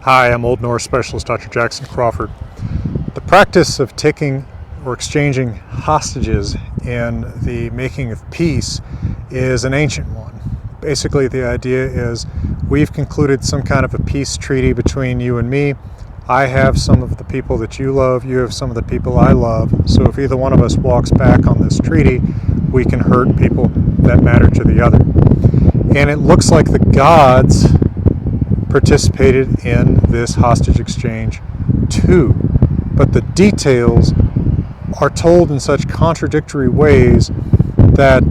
Hi, I'm Old Norse specialist Dr. Jackson Crawford. The practice of taking or exchanging hostages in the making of peace is an ancient one. Basically, the idea is we've concluded some kind of a peace treaty between you and me. I have some of the people that you love, you have some of the people I love. So if either one of us walks back on this treaty, we can hurt people that matter to the other. And it looks like the gods participated in this hostage exchange too. But the details are told in such contradictory ways that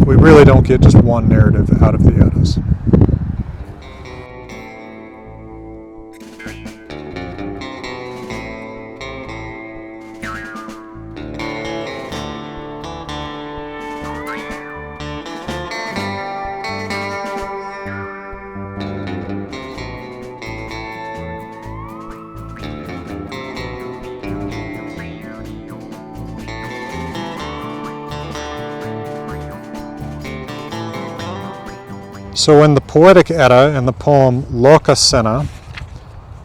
we really don't get just one narrative out of the Eddas. So in the Poetic Edda and the poem Lokasena,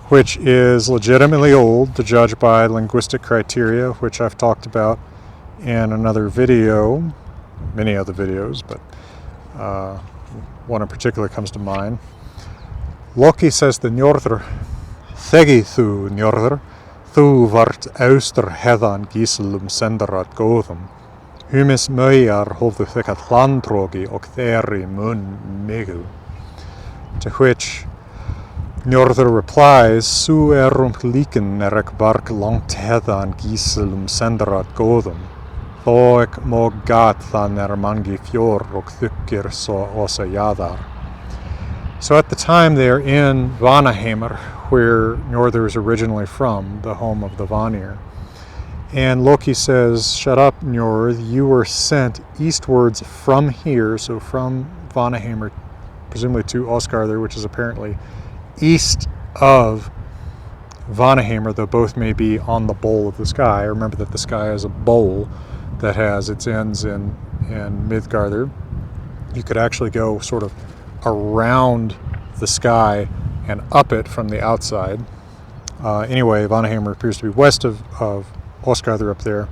which is legitimately old to judge by linguistic criteria, which I've talked about in another video, many other videos, but one in particular comes to mind. Loki says to Njordr, Þegi þú Njordr, þú vart austur heðan gíslum sendarat góðum. Humis möjar hófðu þykkat landrogi og þeirri mun migu. To which Njordr replies, Sú líkin ek bark langt heðan gíslum sendarat góðum. Þó ek móg gat þann mangi fjór og þykir svo osa jaðar. So at the time they are in Vanir-Æsir, where Njordr is originally from, the home of the Vanir. And Loki says, shut up, Njord, you were sent eastwards from here, so from Vanir-Æsir, presumably to Osgarður, which is apparently east of Vanir-Æsir, though both may be on the bowl of the sky. Remember that the sky is a bowl that has its ends in Midgarður. You could actually go sort of around the sky and up it from the outside. Anyway, Vanir-Æsir appears to be west of Osgarður up there.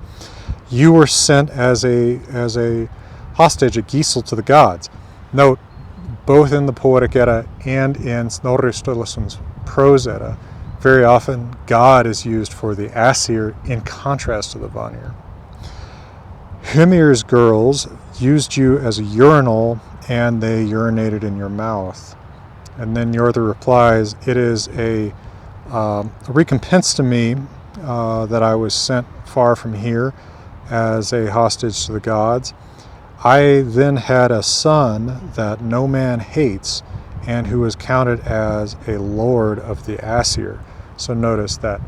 You were sent as a hostage, a gisel to the gods. Note, both in the Poetic Edda and in Snorri Sturluson's Prose Edda, very often God is used for the Æsir in contrast to the Vanir. Hymir's girls used you as a urinal and they urinated in your mouth. And then Njordr replies, it is a recompense to me that I was sent far from here as a hostage to the gods. I then had a son that no man hates and who was counted as a lord of the Æsir. So notice that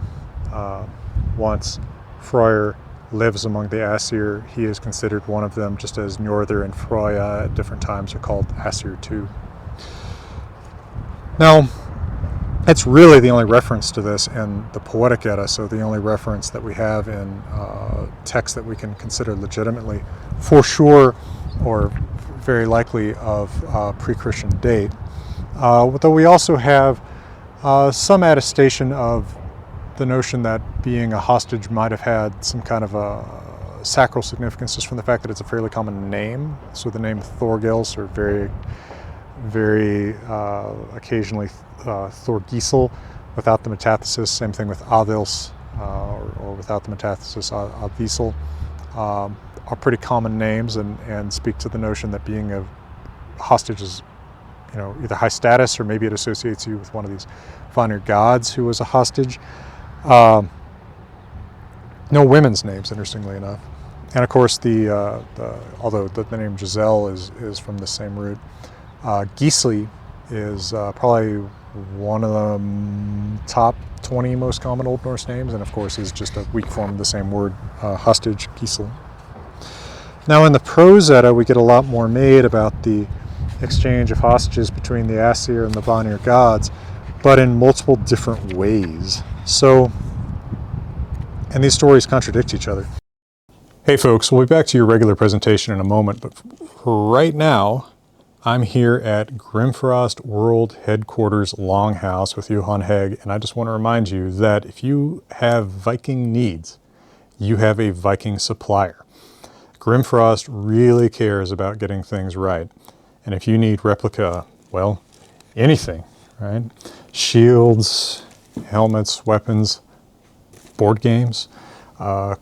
once Freyr lives among the Æsir, he is considered one of them, just as Njordr and Freyja at different times are called Æsir too. Now, it's really the only reference to this in the Poetic Edda, so the only reference that we have in text that we can consider legitimately, for sure, or very likely of pre-Christian date. Though we also have some attestation of the notion that being a hostage might have had some kind of a sacral significance just from the fact that it's a fairly common name. So the name Thorgils, or very occasionally Thorgisel without the metathesis. Same thing with Avils, or without the metathesis Avisel, are pretty common names and speak to the notion that being a hostage is, either high status or maybe it associates you with one of these Vanir gods who was a hostage. No women's names, interestingly enough. And of course, although the name Giselle is from the same root, Gisli is probably one of the top 20 most common Old Norse names, and of course is just a weak form of the same word, hostage, Gisel. Now in the Prose Edda, we get a lot more made about the exchange of hostages between the Æsir and the Vanir gods, but in multiple different ways. And these stories contradict each other. Hey folks, we'll be back to your regular presentation in a moment, but for right now, I'm here at Grimfrost World Headquarters Longhouse with Johan Hegg, and I just want to remind you that if you have Viking needs, you have a Viking supplier. Grimfrost really cares about getting things right. And if you need replica, well, anything, right? Shields, helmets, weapons, board games,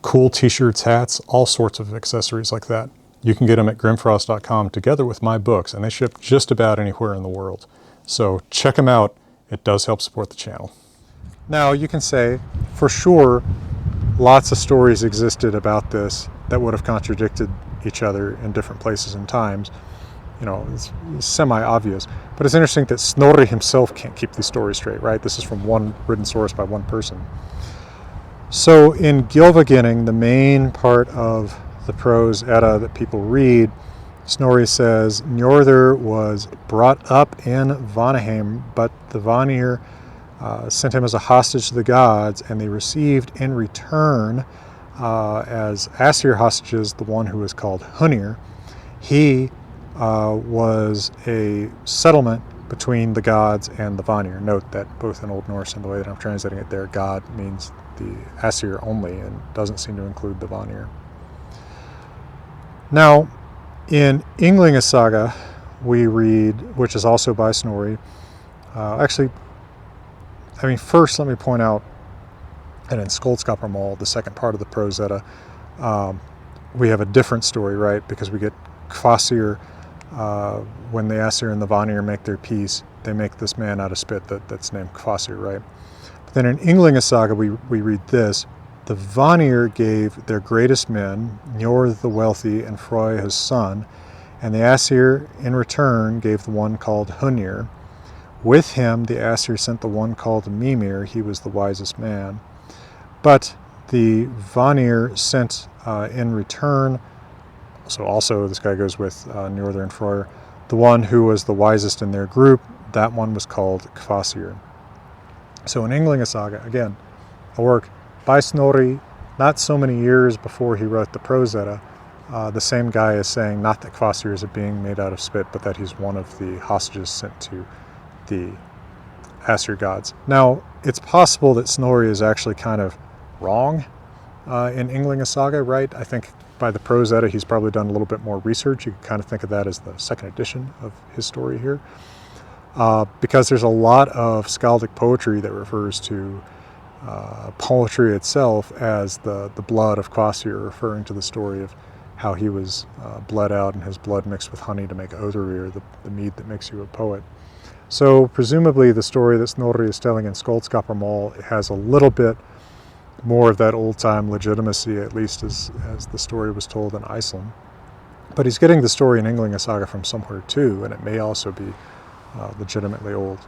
cool t-shirts, hats, all sorts of accessories like that. You can get them at grimfrost.com together with my books, and they ship just about anywhere in the world. So check them out. It does help support the channel. Now, you can say, for sure, lots of stories existed about this that would have contradicted each other in different places and times. You know, it's semi-obvious. But it's interesting that Snorri himself can't keep these stories straight, right? This is from one written source by one person. So in Gylfaginning, the main part of the prose Edda that people read, Snorri says, Njordur was brought up in Vanaheim, but the Vanir sent him as a hostage to the gods, and they received in return as Æsir hostages the one who was called Hunir. He was a settlement between the gods and the Vanir. Note that both in Old Norse and the way that I'm translating it there, God means the Æsir only and doesn't seem to include the Vanir. Now, in Ynglinga Saga, we read, which is also by Snorri, first let me point out that in Skaldskaparmál, the second part of the prose Edda, we have a different story, right? Because we get Kvasir, when the Æsir and the Vanir make their peace, they make this man out of spit that's named Kvasir, right? But then in Ynglinga Saga, we read this. The Vanir gave their greatest men, Njord the wealthy and Frey his son, and the Æsir in return gave the one called Hunir. With him the Æsir sent the one called Mimir, he was the wisest man. But the Vanir sent in return, so also this guy goes with Njord and Frey, the one who was the wisest in their group, that one was called Kvasir. So in Ynglinga Saga, again, a work by Snorri, not so many years before he wrote the prose Edda, the same guy is saying not that Kvasir is a being made out of spit, but that he's one of the hostages sent to the Æsir gods. Now, it's possible that Snorri is actually kind of wrong in Ynglinga Saga, right? I think by the prose Edda, he's probably done a little bit more research. You can kind of think of that as the second edition of his story here. Because there's a lot of skaldic poetry that refers to poetry itself as the blood of Kvasir, referring to the story of how he was bled out and his blood mixed with honey to make Oðurir, the mead that makes you a poet. So presumably the story that Snorri is telling in Skaldskaparmál has a little bit more of that old-time legitimacy, at least as the story was told in Iceland. But he's getting the story in Ynglinga Saga from somewhere too, and it may also be legitimately old.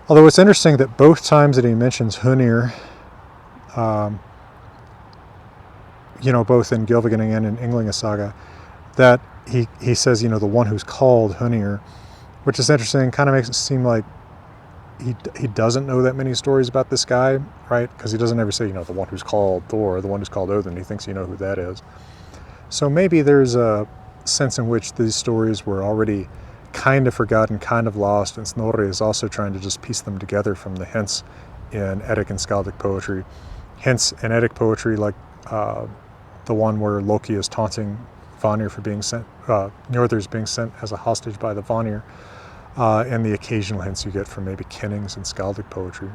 Although it's interesting that both times that he mentions Hunir, both in Gylfaginning and in Ynglinga Saga, that he says, the one who's called Hunir, which is interesting, kind of makes it seem like he doesn't know that many stories about this guy, right? Because he doesn't ever say, the one who's called Thor, the one who's called Odin. He thinks you know who that is. So maybe there's a sense in which these stories were already kind of forgotten, kind of lost, and Snorri is also trying to just piece them together from the hints in Eddic and Skaldic poetry. Hints in Eddic poetry, like the one where Loki is taunting Vanir for being sent, Njordur's being sent as a hostage by the Vanir, and the occasional hints you get from maybe Kennings and Skaldic poetry.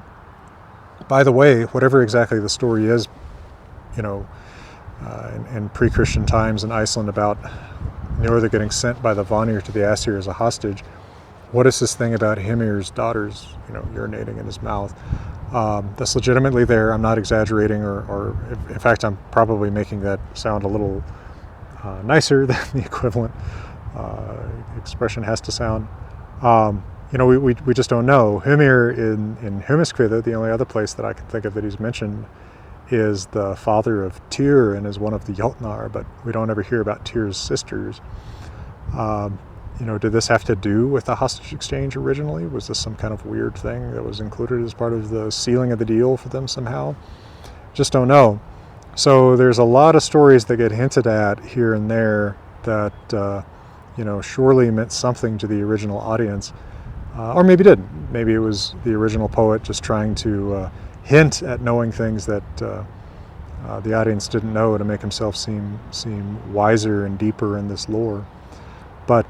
By the way, whatever exactly the story is, in pre-Christian times in Iceland about Njordur getting sent by the Vanir to the Æsir as a hostage, what is this thing about Hymir's daughters, urinating in his mouth? That's legitimately there. I'm not exaggerating, or in fact, I'm probably making that sound a little nicer than the equivalent expression has to sound. We just don't know. Hymir in Humiskvitha, the only other place that I can think of that he's mentioned, is the father of Tyr and is one of the Jotnar, but we don't ever hear about Tyr's sisters. Did this have to do with the hostage exchange originally? Was this some kind of weird thing that was included as part of the sealing of the deal for them somehow? Just don't know. So there's a lot of stories that get hinted at here and there that, surely meant something to the original audience, or maybe didn't. Maybe it was the original poet just trying to hint at knowing things that the audience didn't know to make himself seem wiser and deeper in this lore. But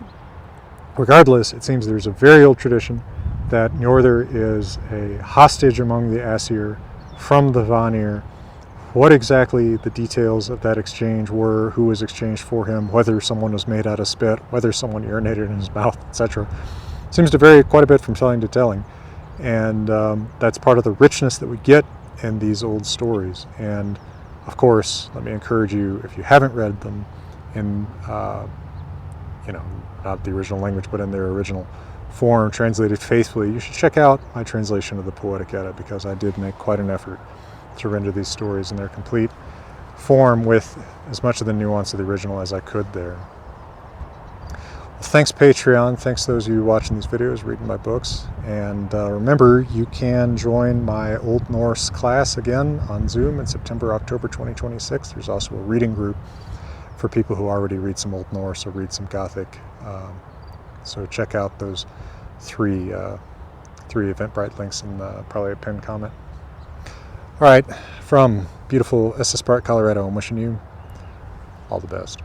regardless, it seems there's a very old tradition that Njordr is a hostage among the Æsir from the Vanir. What exactly the details of that exchange were, who was exchanged for him, whether someone was made out of spit, whether someone urinated in his mouth, etc., seems to vary quite a bit from telling to telling. And that's part of the richness that we get in these old stories. And of course, let me encourage you, if you haven't read them in, not the original language, but in their original form, translated faithfully, you should check out my translation of the Poetic Edda, because I did make quite an effort to render these stories in their complete form with as much of the nuance of the original as I could there. Well, thanks Patreon, thanks those of you watching these videos, reading my books, and remember, you can join my Old Norse class again on Zoom in September, October 2026. There's also a reading group for people who already read some Old Norse or read some Gothic. So check out those three Eventbrite links in probably a pinned comment. All right, from beautiful Estes Park, Colorado, I'm wishing you all the best.